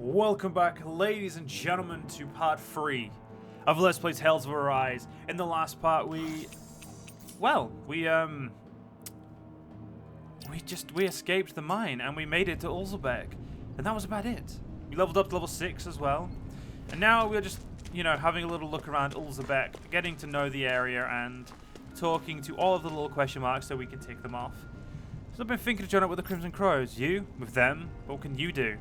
Welcome back, ladies and gentlemen, to part 3 of Let's Play Tales of Arise. In the last part, we escaped the mine and we made it to Ulzebek, and that was about it. We leveled up to level 6 as well, and now we're just, having a little look around Ulzebek, getting to know the area and talking to all of the little question marks so we can tick them off. So I've been thinking to join up with the Crimson Crows. You? With them? What can you do?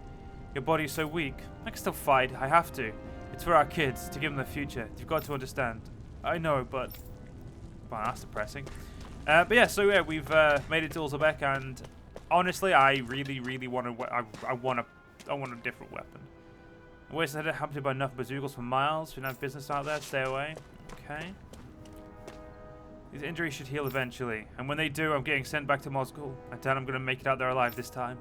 Your body's so weak. I can still fight. I have to. It's for our kids, to give them the future. You've got to understand. I know, but... Well, that's depressing. But yeah, so yeah, we've made it to Ulzebek, and honestly, I really want to... I want a different weapon. Ways that happened by enough bazoogles for miles. We don't have business out there. Stay away. Okay. These injuries should heal eventually, and when they do, I'm getting sent back to Moscow. I doubt I'm going to make it out there alive this time.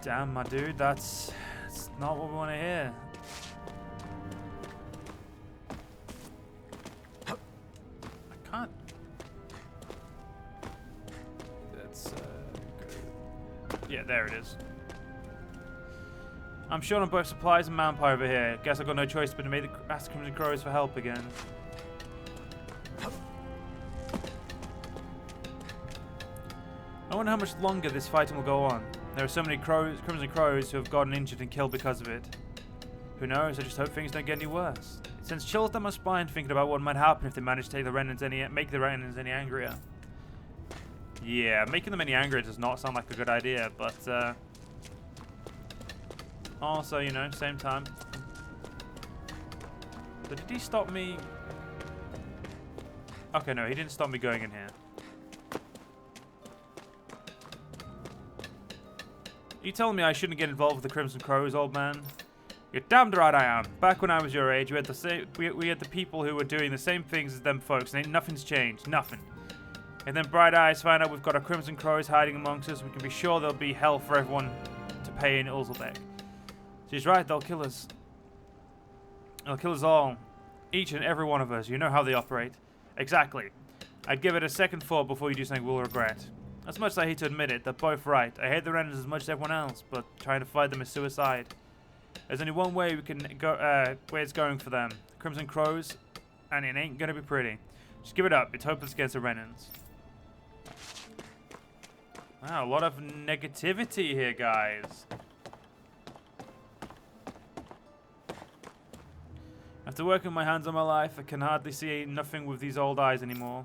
Damn, my dude, that's not what we want to hear. I can't. That's yeah, there it is. I'm short on both supplies and manpower over here. Guess I've got no choice but to make the ask Crimson Crows for help again. I wonder how much longer this fighting will go on. There are so many Crimson Crows who have gotten injured and killed because of it. Who knows? I just hope things don't get any worse. It sends chills down my spine thinking about what might happen if they manage to make the Renans any angrier. Yeah, making them any angrier does not sound like a good idea, but also, same time. So did he stop me? Okay, no, he didn't stop me going in here. You telling me I shouldn't get involved with the Crimson Crows, old man? You're damned right I am. Back when I was your age, we had the people who were doing the same things as them folks, and nothing's changed. Nothing. And then Bright Eyes find out we've got our Crimson Crows hiding amongst us. We can be sure there'll be hell for everyone to pay in Ulzebek. She's right, they'll kill us. They'll kill us all. Each and every one of us. You know how they operate. Exactly. I'd give it a second thought before you do something we'll regret. As much as I hate to admit it, they're both right. I hate the Renans as much as everyone else, but trying to fight them is suicide. There's only one way we can go, way it's going for them. Crimson Crows, and it ain't gonna be pretty. Just give it up. It's hopeless against the Renans. Wow, a lot of negativity here, guys. After working my hands on my life, I can hardly see nothing with these old eyes anymore.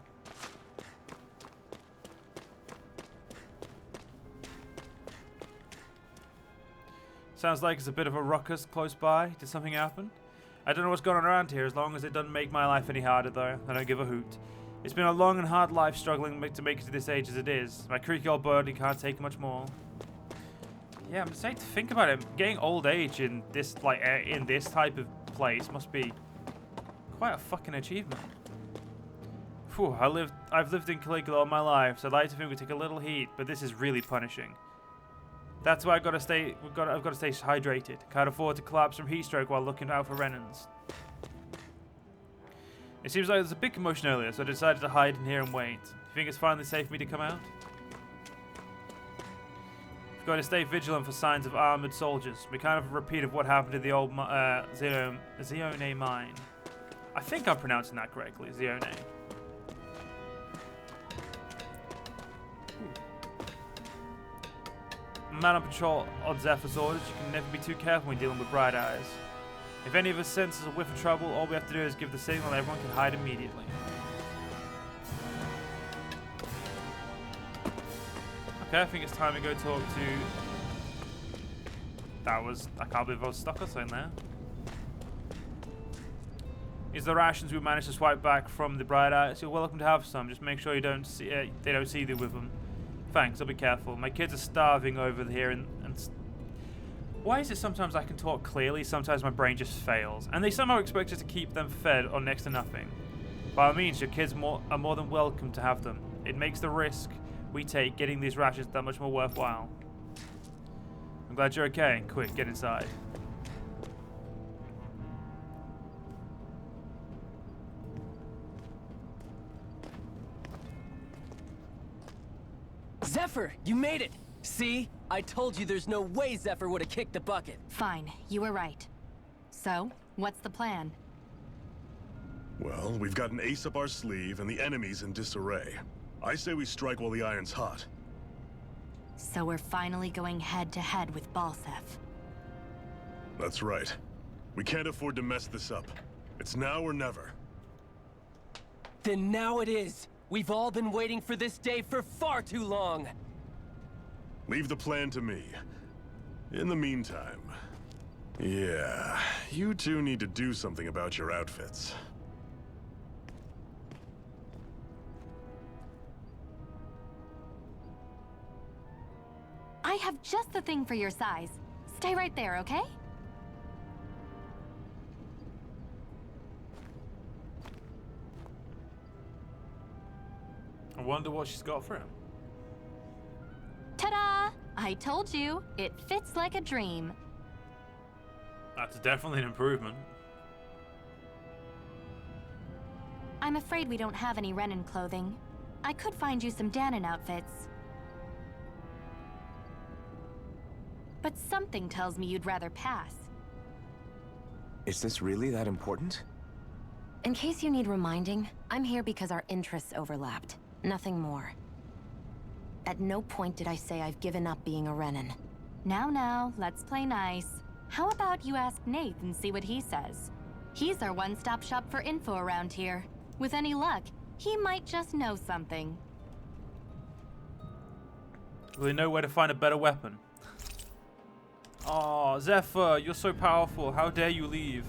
Sounds like it's a bit of a ruckus close by. Did something happen? I don't know what's going on around here, as long as it doesn't make my life any harder, though. I don't give a hoot. It's been a long and hard life struggling to make it to this age as it is. My creaky old body can't take much more. Yeah, I'm saying to think about it. Getting old age in this type of place must be quite a fucking achievement. Phew, I've lived in Caligula all my life, so I'd like to think we take a little heat, but this is really punishing. That's why I've got to stay hydrated. Can't afford to collapse from heat stroke while looking out for Renans. It seems like there's a big commotion earlier, so I decided to hide in here and wait. You think it's finally safe for me to come out? We've got to stay vigilant for signs of armored soldiers. We kind of a repeat of what happened to the old Zione mine. I think I'm pronouncing that correctly, Zione. Man on patrol on Zephyr's orders. You can never be too careful when dealing with Bright Eyes. If any of us senses a whiff of trouble, all we have to do is give the signal and everyone can hide immediately. Okay, I think it's time to go talk to... I can't believe I was stuck or something there. These are the rations we managed to swipe back from the Bright Eyes. You're welcome to have some. Just make sure they don't see you with them. Thanks, I'll be careful. My kids are starving over here and why is it sometimes I can talk clearly, sometimes my brain just fails? And they somehow expect us to keep them fed on next to nothing. By all means, your kids are more than welcome to have them. It makes the risk we take getting these rations that much more worthwhile. I'm glad you're okay. Quick, get inside. Zephyr, you made it! See? I told you there's no way Zephyr would have kicked the bucket. Fine, you were right. So, what's the plan? Well, we've got an ace up our sleeve and the enemy's in disarray. I say we strike while the iron's hot. So we're finally going head-to-head with Balsef. That's right. We can't afford to mess this up. It's now or never. Then now it is. We've all been waiting for this day for far too long. Leave the plan to me. In the meantime... Yeah, you two need to do something about your outfits. I have just the thing for your size. Stay right there, okay? I wonder what she's got for him. Ta-da! I told you, it fits like a dream. That's definitely an improvement. I'm afraid we don't have any Renin clothing. I could find you some Danon outfits. But something tells me you'd rather pass. Is this really that important? In case you need reminding, I'm here because our interests overlapped. Nothing more. At no point did I say I've given up being a Renin. Now, let's play nice. How about you ask Nate and see what he says? He's our one-stop shop for info around here. With any luck, he might just know something. Will they know where to find a better weapon? Oh, Zephyr, you're so powerful. How dare you leave?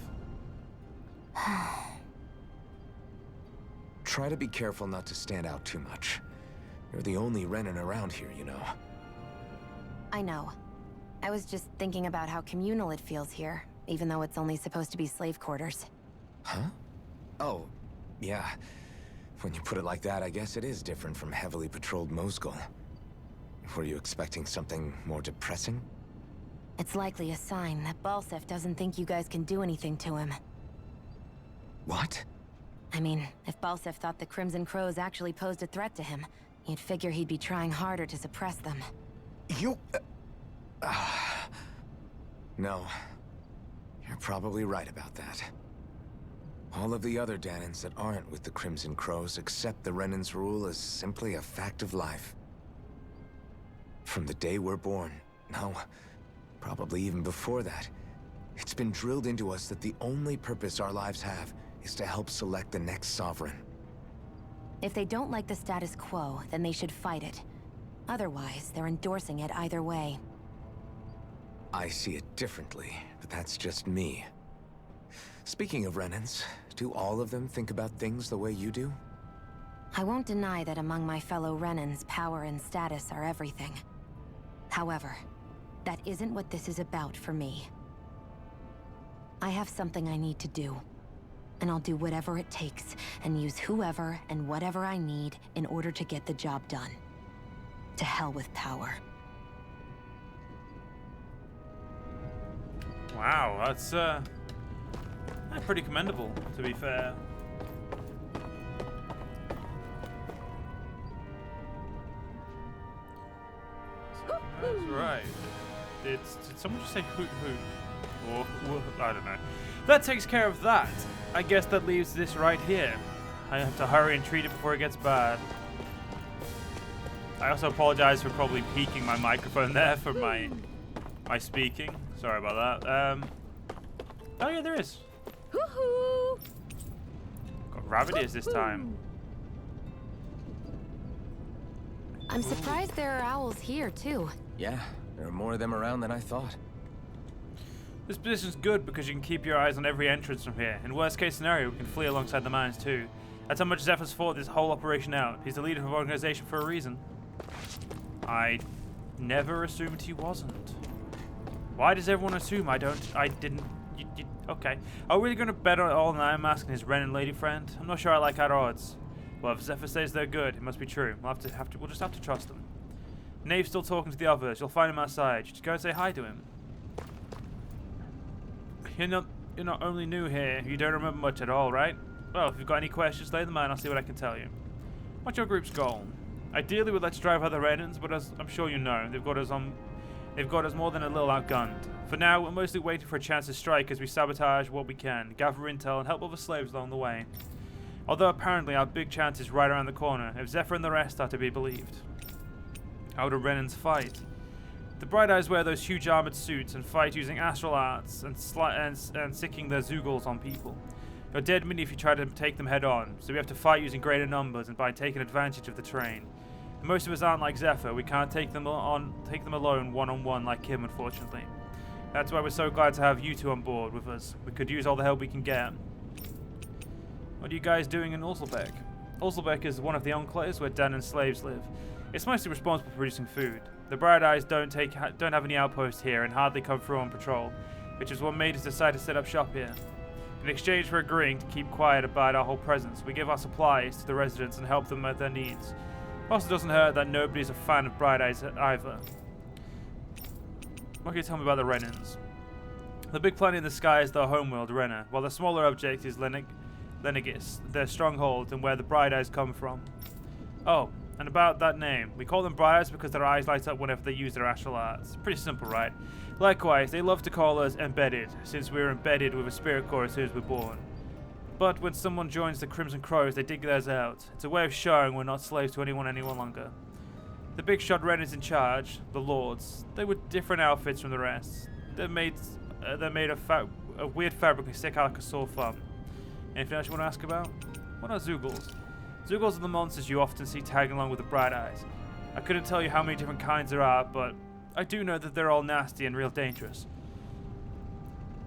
Try to be careful not to stand out too much. You're the only Renin around here, you know. I know. I was just thinking about how communal it feels here, even though it's only supposed to be slave quarters. Huh? Oh, yeah. When you put it like that, I guess it is different from heavily patrolled Mosgul. Were you expecting something more depressing? It's likely a sign that Balsef doesn't think you guys can do anything to him. What? I mean, if Balsef thought the Crimson Crows actually posed a threat to him, you'd figure he'd be trying harder to suppress them. You... No. You're probably right about that. All of the other Danons that aren't with the Crimson Crows accept the Renin's rule as simply a fact of life. From the day we're born, no, probably even before that, it's been drilled into us that the only purpose our lives have is to help select the next sovereign. If they don't like the status quo, then they should fight it. Otherwise, they're endorsing it either way. I see it differently, but that's just me. Speaking of Renins, do all of them think about things the way you do? I won't deny that among my fellow Renins, power and status are everything. However, that isn't what this is about for me. I have something I need to do. And I'll do whatever it takes, and use whoever and whatever I need in order to get the job done. To hell with power. Wow, that's pretty commendable, to be fair. That's right. Did someone just say hoot hoot? Or, I don't know. That takes care of that. I guess that leaves this right here. I have to hurry and treat it before it gets bad. I also apologize for probably peaking my microphone there for my speaking. Sorry about that. Oh yeah, there is. Got rabbit ears this time. I'm surprised there are owls here, too. Yeah, there are more of them around than I thought. This position's good because you can keep your eyes on every entrance from here. In worst case scenario, we can flee alongside the mines too. That's how much Zephyr's fought this whole operation out. He's the leader of the organization for a reason. I never assumed he wasn't. Why does everyone assume I didn't? Okay. Are we really going to bet on all Iron Mask and his Renin lady friend? I'm not sure I like our odds. Well, if Zephyr says they're good, it must be true. We'll just have to trust them. Nave's still talking to the others. You'll find him outside. Just go and say hi to him. You're not only new here, you don't remember much at all, right? Well, if you've got any questions, lay them out and I'll see what I can tell you. What's your group's goal? Ideally, we'd like to drive other Renins, but as I'm sure you know, they've got us on They've got us more than a little outgunned. For now, we're mostly waiting for a chance to strike as we sabotage what we can, gather intel, and help other slaves along the way. Although apparently our big chance is right around the corner, if Zephyr and the rest are to be believed. How do Renans fight? The Bright Eyes wear those huge armored suits and fight using astral arts and sicking their Zeugles on people. You're dead meat if you try to take them head on, so we have to fight using greater numbers and by taking advantage of the terrain. And most of us aren't like Zephyr, we can't take them alone one-on-one like him, unfortunately. That's why we're so glad to have you two on board with us. We could use all the help we can get. What are you guys doing in Ulzelbeck? Ulzelbeck is one of the enclaves where Dan and slaves live. It's mostly responsible for producing food. The Bright Eyes don't have any outposts here and hardly come through on patrol, which is what made us decide to set up shop here. In exchange for agreeing to keep quiet about our whole presence, we give our supplies to the residents and help them with their needs. Also doesn't hurt that nobody's a fan of Bright Eyes either. What can you tell me about the Renans? The big planet in the sky is their homeworld, Renna, while the smaller object is Lenegis, their stronghold and where the Bright Eyes come from. Oh, and about that name. We call them Bright Eyes because their eyes light up whenever they use their astral arts. Pretty simple, right? Likewise, they love to call us embedded, since we're embedded with a spirit core as soon as we're born. But when someone joins the Crimson Crows, they dig theirs out. It's a way of showing we're not slaves to anyone any longer. The big shot Ren is in charge, the Lords. They were different outfits from the rest. They're made of weird fabric and stick out like a sore thumb. Anything else you want to ask about? What are Zeugles? Zeugles are the monsters you often see tagging along with the Bright Eyes. I couldn't tell you how many different kinds there are, but I do know that they're all nasty and real dangerous.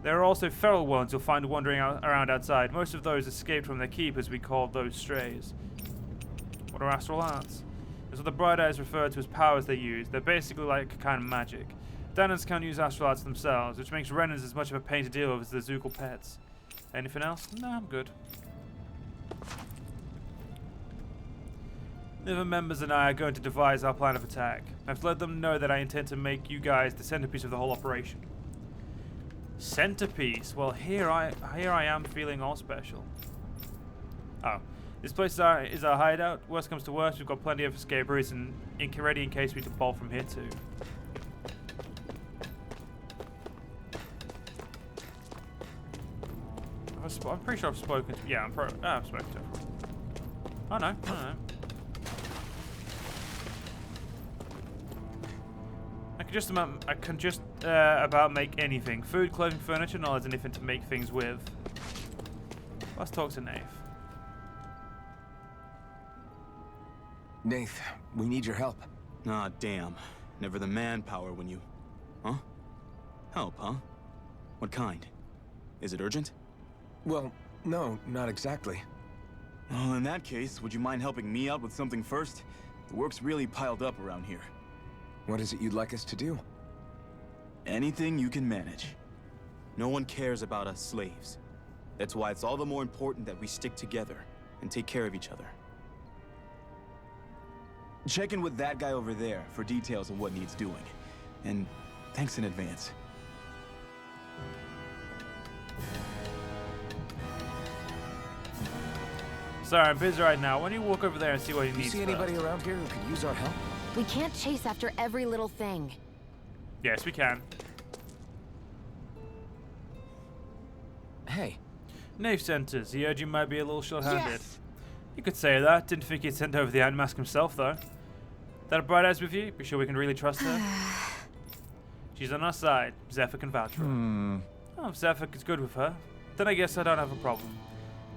There are also feral ones you'll find wandering around outside. Most of those escaped from their keepers, we call those strays. What are astral arts? That's what the Bright Eyes refer to as powers they use. They're basically like a kind of magic. Danans can't use astral arts themselves, which makes Renans as much of a pain to deal with as the Zeugl pets. Anything else? No, I'm good. The other members and I are going to devise our plan of attack. I've let them know that I intend to make you guys the centerpiece of the whole operation. Centerpiece? Well, here I am feeling all special. Oh. This place is our hideout. Worst comes to worst, we've got plenty of escape routes and ready in case we can bolt from here too. I'm pretty sure I've spoken to... Yeah, I've spoken to her. Oh no, no. I can just about make anything. Food, clothing, furniture, knowledge, anything to make things with. Let's talk to Nath. Nath, we need your help. Ah, damn. Never the manpower when you... Huh? Help, huh? What kind? Is it urgent? Well, no, not exactly. Well, in that case, would you mind helping me out with something first? The work's really piled up around here. What is it you'd like us to do? Anything you can manage. No one cares about us slaves. That's why it's all the more important that we stick together and take care of each other. Check in with that guy over there for details on what needs doing. And thanks in advance. Sorry, I'm busy right now. Why don't you walk over there and see what he needs? You see anybody around here who could use our help? We can't chase after every little thing. Yes, we can. Hey. Nath sent us. He heard you might be a little short-handed. Yes. You could say that. Didn't think he'd sent over the Iron Mask himself, though. That a Bright Eyes with you? Be sure we can really trust her? She's on our side. Zephyr can vouch for her. Oh, if Zephyr is good with her, then I guess I don't have a problem.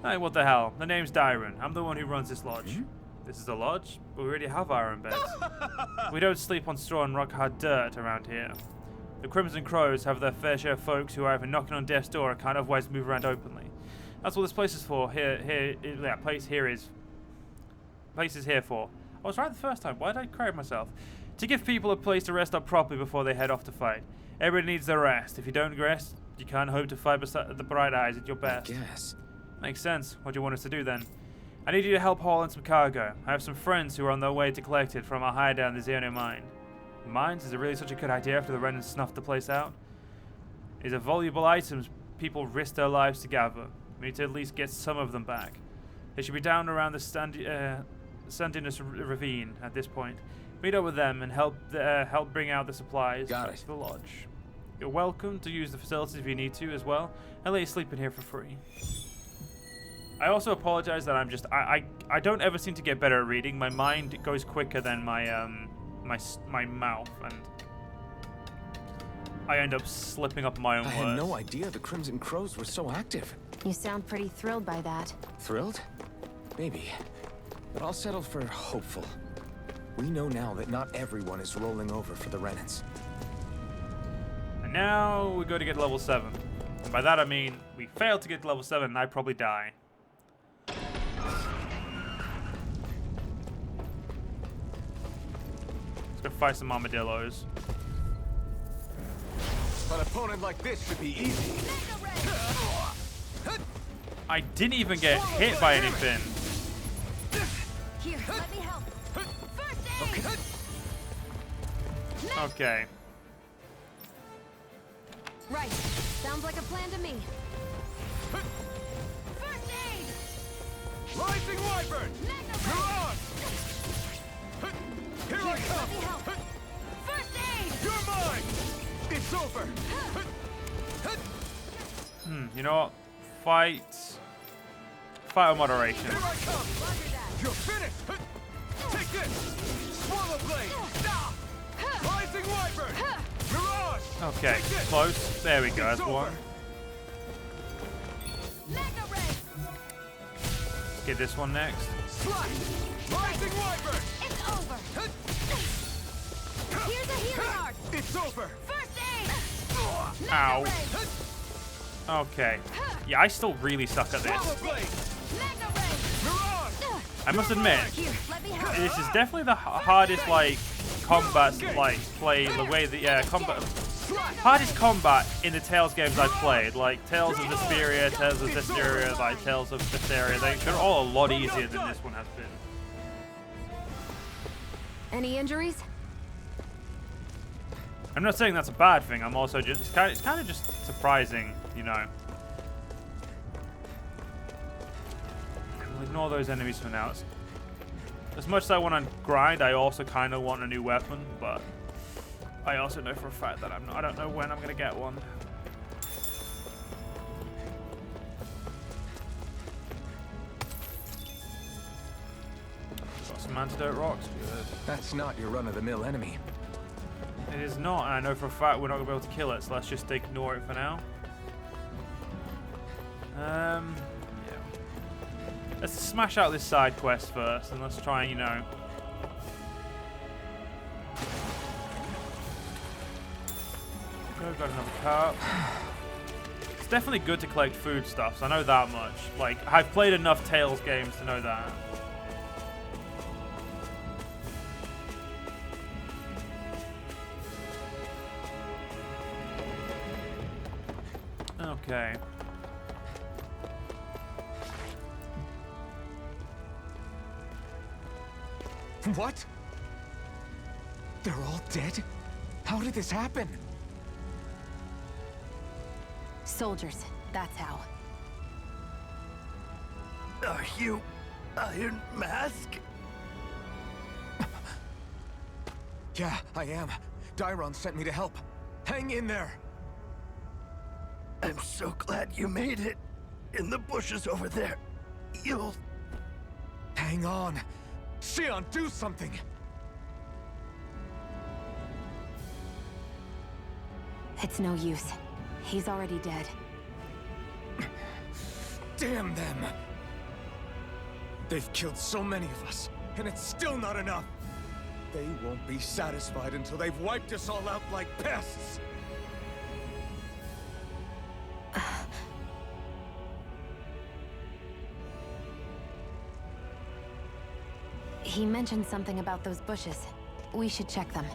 Hey, what the hell? The name's Dyron. I'm the one who runs this lodge. This is a lodge, but we already have our own beds. We don't sleep on straw and rock-hard dirt around here. The Crimson Crows have their fair share of folks who are either knocking on death's door or can't otherwise move around openly. That's what this place is for. Place is here for. I was right the first time. Why did I correct myself? To give people a place to rest up properly before they head off to fight. Everybody needs their rest. If you don't rest, you can't hope to fight beside the Bright Eyes at your best. I guess. Makes sense. What do you want us to do then? I need you to help haul in some cargo. I have some friends who are on their way to collect it from our hideout in the Xeno mine. Mines? Is it really such a good idea after the Renans snuffed the place out? These are valuable items people risk their lives to gather. We need to at least get some of them back. They should be down around the Sandinus ravine at this point. Meet up with them and help bring out the supplies Got to it. the lodge. You're welcome to use the facilities if you need to as well, and let you sleep in here for free. I also apologize that I'm just I don't ever seem to get better at reading. My mind goes quicker than my my mouth, and I end up slipping up my own I words. had no idea the Crimson Crows were so active. You sound pretty thrilled by that. Thrilled? Maybe. But I'll settle for hopeful. We know now that not everyone is rolling over for the Renans. And now we go to get level 7. And by that I mean we failed to get to level 7 and I probably die. Let's go fight some armadillos. An opponent like this should be easy. I didn't even get hit by anything. Here, let me help. First aid! Okay. Right. Sounds like a plan to me. First aid! Rising Wyvern! You're on! Here I Let come! me help. First aid! You're mine! It's over! You know what? Fight with moderation. Here I come! You're finished! Take this! Swallow blade! Rising Wyvern! Mirage! Okay, close. There we go. That's one. Mega ray! Let's get this one next. Slash! Rising Wyvern! It's over. Here's a healing art. It's over! First aid! Mega Ow. ray! Okay. Yeah, I still really suck at Swallow this. blade! Mega ray! Mirage! I must admit, Here, let me help. this is definitely the hardest like combat like play the way that combat hardest combat in the Tales games I've played, like Tales of Vesperia, Tales of Zestiria, like Tales of Vesperia. They're all a lot easier than this one has been. Any injuries? I'm not saying that's a bad thing. I'm also just it's kind of just surprising, you know. We'll ignore those enemies for now. As much as I want to grind, I also kind of want a new weapon, but I also know for a fact that I don't know when I'm gonna get one. Got some antidote rocks. Good. That's not your run-of-the-mill enemy. It is not, and I know for a fact we're not gonna be able to kill it, so let's just ignore it for now. Yeah. Let's smash out this side quest first, and let's try and, you know... Okay, got another cup. It's definitely good to collect foodstuffs, I know that much. Like, I've played enough Tales games to know that. Okay. What? They're all dead? How did this happen? Soldiers, that's how. Are you Iron Mask? Yeah, I am. Dairon sent me to help. Hang in there! I'm so glad you made it. In the bushes over there. You'll... Hang on. Xion, do something! It's no use. He's already dead. Damn them! They've killed so many of us, and it's still not enough! They won't be satisfied until they've wiped us all out like pests! He mentioned something about those bushes. We should check them.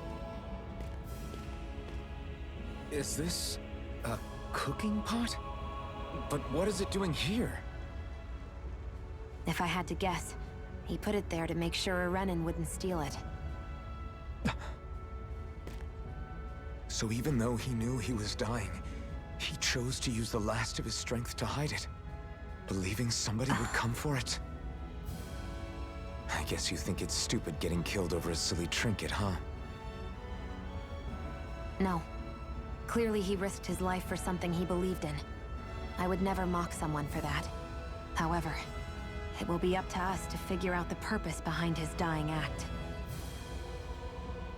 Is this a cooking pot? But what is it doing here? If I had to guess, he put it there to make sure a Renan wouldn't steal it. So even though he knew he was dying, he chose to use the last of his strength to hide it, believing somebody would come for it. I guess you think it's stupid getting killed over a silly trinket, huh? No. Clearly he risked his life for something he believed in. I would never mock someone for that. However, it will be up to us to figure out the purpose behind his dying act.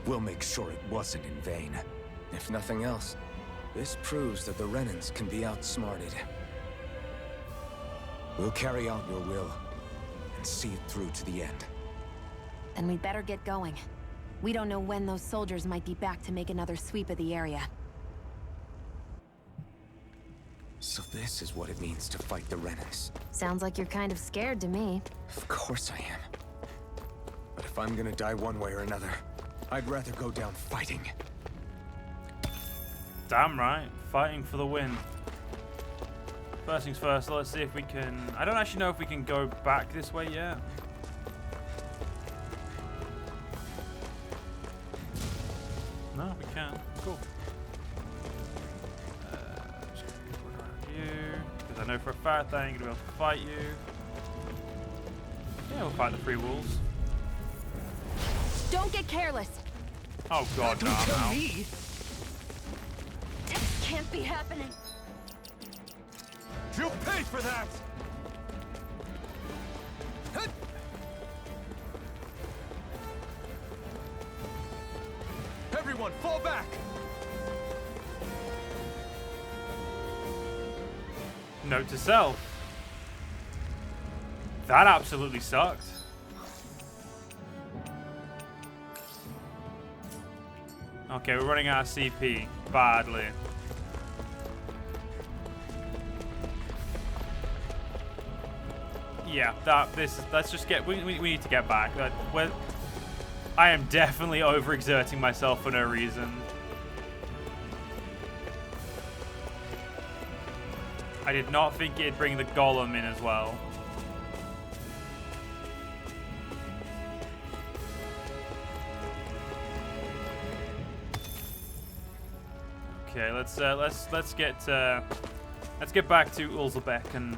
We'll make sure it wasn't in vain. If nothing else, this proves that the Renans can be outsmarted. We'll carry out your will and see it through to the end. Then we'd better get going. We don't know when those soldiers might be back to make another sweep of the area. So this is what it means to fight the Renans. Sounds like you're kind of scared to me. Of course I am. But if I'm gonna die one way or another, I'd rather go down fighting. Damn right. Fighting for the win. First things first, let's see if we can... I don't actually know if we can go back this way yet. No, we can. Cool. Just gonna put around you, because I know for a fact that I ain't gonna be able to fight you. Yeah, we'll fight the free wolves. Don't get careless! Oh god, no, I'm out. This can't be happening! You'll pay for that! Everyone, fall back! Note to self. That absolutely sucked. Okay, we're running out of CP badly. Yeah, let's just get, we need to get back. I am definitely overexerting myself for no reason. I did not think it'd bring the golem in as well. Okay, let's get back to Ulzebek and,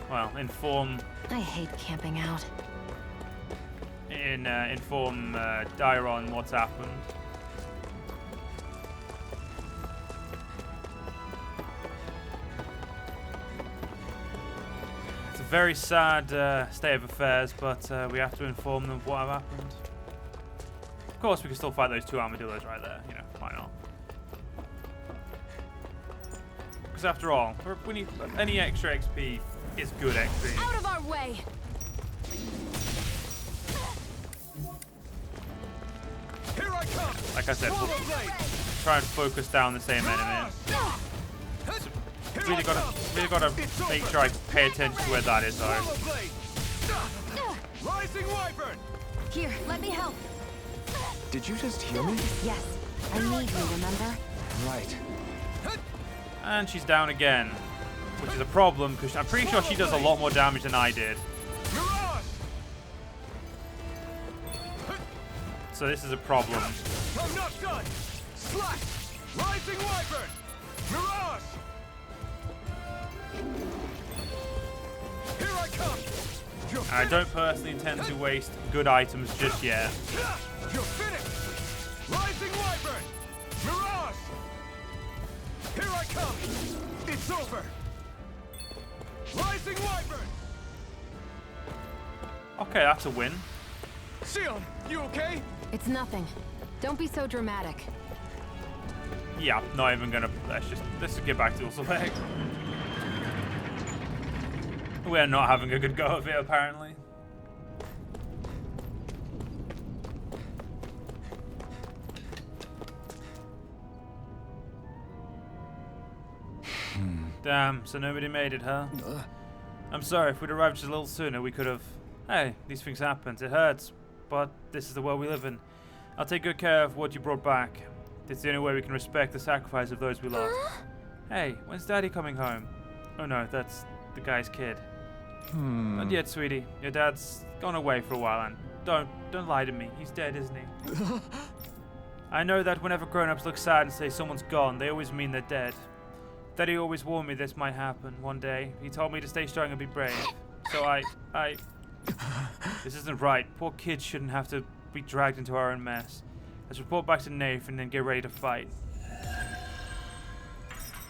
well, inform I hate camping out. inform Dairon what's happened. It's a very sad state of affairs, but we have to inform them what happened. Of course, we can still fight those two armadillos right there. You know, why not? Because after all, we need any extra XP is good XP. Out of our way! Here I come! Like I said, we'll try and focus down the same enemy. So really gotta make sure I pay attention to where that is, though. Rising Wyvern! Here, let me help. Did you just heal me? Yes, I need you, remember? Right. And she's down again, which is a problem because I'm pretty sure she does a lot more damage than I did. So this is a problem. I'm not done! Slash! Rising Wyvern! Mirage! Here I come! And I don't personally intend to waste good items just yet. You're finished! Rising Wyvern! Mirage! Here I come! It's over! Rising Wyvern! Okay, that's a win. Sion, you okay? It's nothing. Don't be so dramatic. Yeah, not even gonna. Let's just get back to Ulzebek. We're not having a good go of it, apparently. Damn, so nobody made it, huh? I'm sorry, if we'd arrived just a little sooner, we could have... Hey, these things happen. It hurts, but this is the world we live in. I'll take good care of what you brought back. It's the only way we can respect the sacrifice of those we lost. Hey, when's Daddy coming home? Oh no, that's the guy's kid. Not yet, sweetie. Your dad's gone away for a while, and don't lie to me. He's dead, isn't he? I know that whenever grown-ups look sad and say someone's gone, they always mean they're dead. Daddy always warned me this might happen one day. He told me to stay strong and be brave. So I This isn't right. Poor kids shouldn't have to be dragged into our own mess. Let's report back to Nath and then get ready to fight.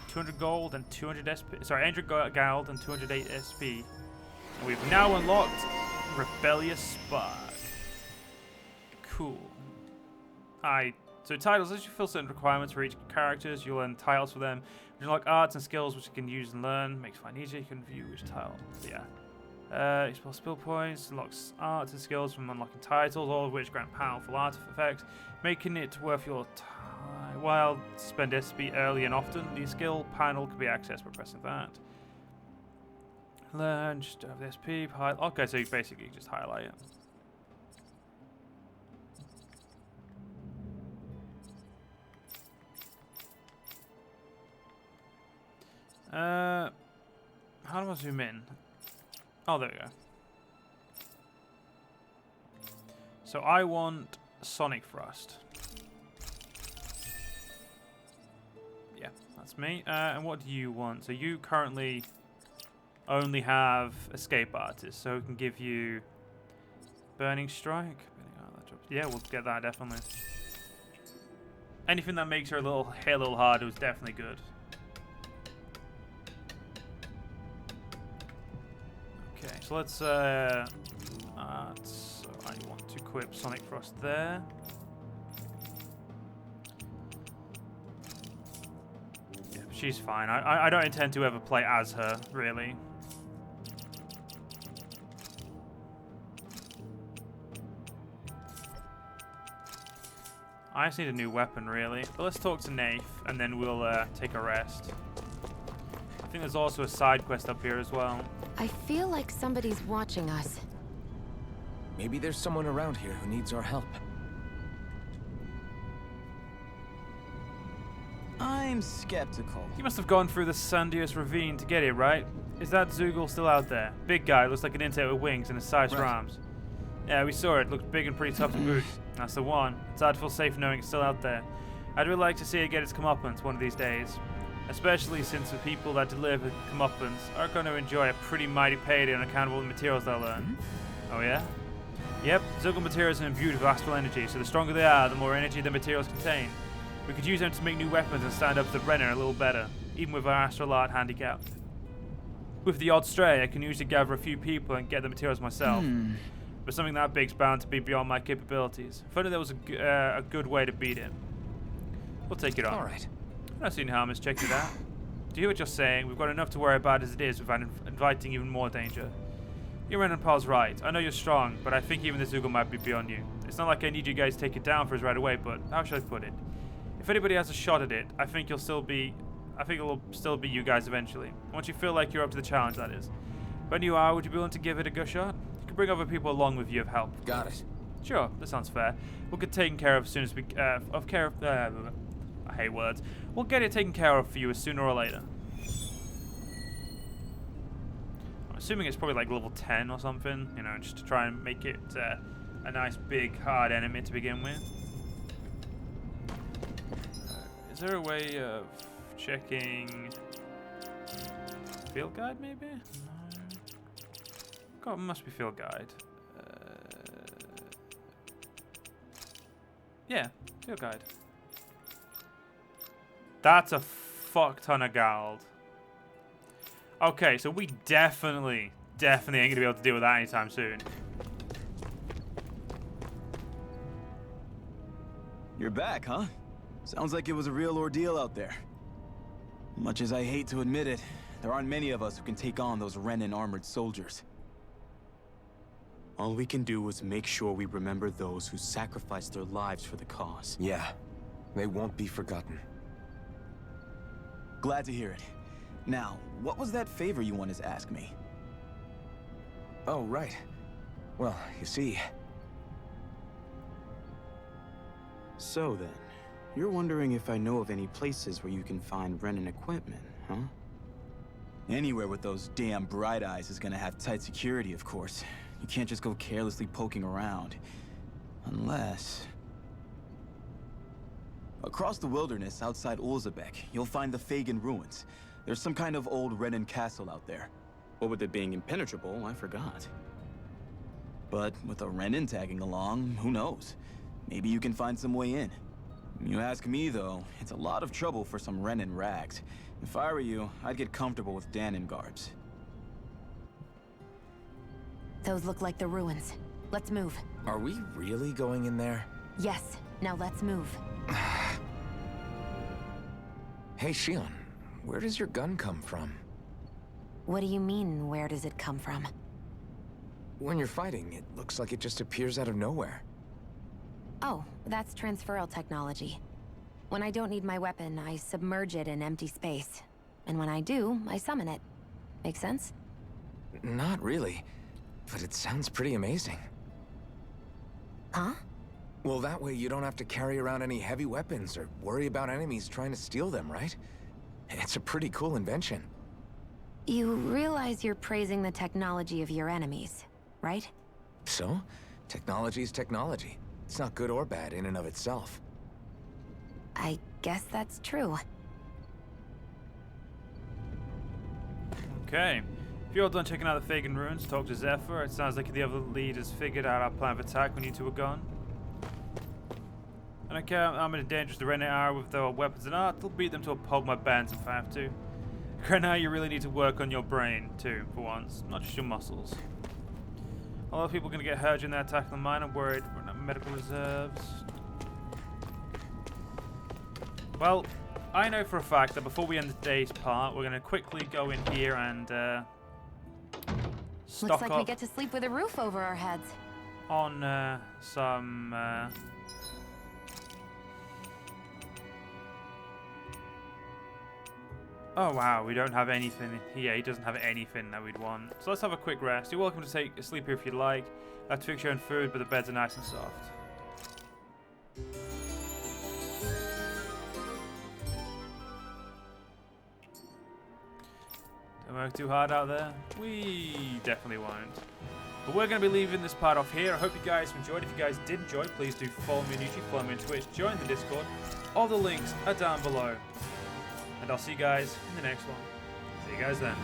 200 gold and 200 SP. Sorry, 100 gold and 208 SP. And we've now unlocked Rebellious Spark. Cool. Hi. So titles, as you fill certain requirements for each characters, you'll earn tiles for them. You unlock arts and skills which you can use and learn. Makes it easier. You can view which tile. So yeah. Explore skill points. Unlocks arts and skills from unlocking titles, all of which grant powerful art effects, making it worth your time. While spend SP early and often, the skill panel can be accessed by pressing that. Learn, just have the SP. Okay, so you basically just highlight it. How do I zoom in? Oh, there we go. So I want Sonic Thrust. Yeah, that's me. And what do you want? So you currently only have Escape Artist, so we can give you Burning Strike. Yeah, we'll get that definitely. Anything that makes her hit a little harder is definitely good. Okay, so let's so I want to equip Sonic Thrust there. Yeah, she's fine. I don't intend to ever play as her, really. I just need a new weapon, really. But let's talk to Nath, and then we'll take a rest. I think there's also a side quest up here as well. I feel like somebody's watching us. Maybe there's someone around here who needs our help. I'm skeptical. You must have gone through the sandiest ravine to get here, right? Is that Zoogle still out there? Big guy, looks like an insect with wings and a size for arms. Yeah, we saw it. Looked big and pretty tough to boot. That's the one. It's hard to feel safe knowing it's still out there. I'd really like to see it get its comeuppance one of these days. Especially since the people that deliver comeuppance are going to enjoy a pretty mighty payday on account of all the materials they'll learn. Oh yeah? Yep, Zoogle materials are imbued with astral energy, so the stronger they are, the more energy the materials contain. We could use them to make new weapons and stand up to the Brenner a little better, even with our astral art handicap. With the odd stray, I can usually gather a few people and get the materials myself. But something that big's bound to be beyond my capabilities. If only there was a good way to beat it. We'll take it on. Alright. I don't see any harm in checking it out. Do you hear what you're saying? We've got enough to worry about as it is without inviting even more danger. Your Renan pal's right. I know you're strong, but I think even the Zoogle might be beyond you. It's not like I need you guys to take it down for us right away, but how should I put it? If anybody has a shot at it, I think it'll still be you guys eventually. Once you feel like you're up to the challenge, that is. When you are, would you be willing to give it a good shot? You can bring other people along with you if help. Got it. Sure, that sounds fair. We'll get taken care of as soon as we I hate words. We'll get it taken care of for you sooner or later. I'm assuming it's probably like level 10 or something, you know, just to try and make it a nice big hard enemy to begin with. Is there a way of checking field guide maybe? No. God, it must be field guide. Yeah, field guide. That's a fuck ton of gold. Okay, so we definitely ain't gonna be able to deal with that anytime soon. You're back, huh? Sounds like it was a real ordeal out there. Much as I hate to admit it, there aren't many of us who can take on those Renan armored soldiers. All we can do is make sure we remember those who sacrificed their lives for the cause. Yeah, they won't be forgotten. Glad to hear it. Now, what was that favor you wanted to ask me? Oh, right. Well, you see... So then, you're wondering if I know of any places where you can find Renan equipment, huh? Anywhere with those damn bright eyes is gonna have tight security, of course. You can't just go carelessly poking around. Unless... Across the wilderness outside Ulzebek, you'll find the Fagin ruins. There's some kind of old Renan castle out there. What with it being impenetrable, I forgot. But with a Renin tagging along, who knows? Maybe you can find some way in. You ask me, though, it's a lot of trouble for some Renin rags. If I were you, I'd get comfortable with Danon garbs. Those look like the ruins. Let's move. Are we really going in there? Yes, now let's move. Hey, Shion, where does your gun come from? What do you mean, where does it come from? When you're fighting, it looks like it just appears out of nowhere. Oh, that's transferal technology. When I don't need my weapon, I submerge it in empty space. And when I do, I summon it. Make sense? Not really, but it sounds pretty amazing. Huh? Well, that way you don't have to carry around any heavy weapons or worry about enemies trying to steal them, right? It's a pretty cool invention. You realize you're praising the technology of your enemies, right? So, technology's technology. It's not good or bad in and of itself. I guess that's true. Okay. If you're all done checking out the Fagin ruins, talk to Zephyr. It sounds like the other leaders figured out our plan of attack when you two were gone. I don't care how many dangerous the Renin are with their weapons and art, they'll beat them to a pulp my bands if I have to. Right now you really need to work on your brain too, for once, not just your muscles. A lot of people are going to get hurt during their attack on the mine. I'm worried we're not medical reserves. Well, I know for a fact that before we end the day's part, we're going to quickly go in here and stock Looks like we up get to sleep with a roof over our heads. on some oh wow, we don't have anything. Yeah, he doesn't have anything that we'd want. So let's have a quick rest. You're welcome to take a sleep here if you'd like. Have to fix your own food, but the beds are nice and soft. Don't work too hard out there. We definitely won't. But we're going to be leaving this part off here. I hope you guys enjoyed. If you guys did enjoy, please do follow me on YouTube, follow me on Twitch, join the Discord. All the links are down below. And I'll see you guys in the next one. See you guys then.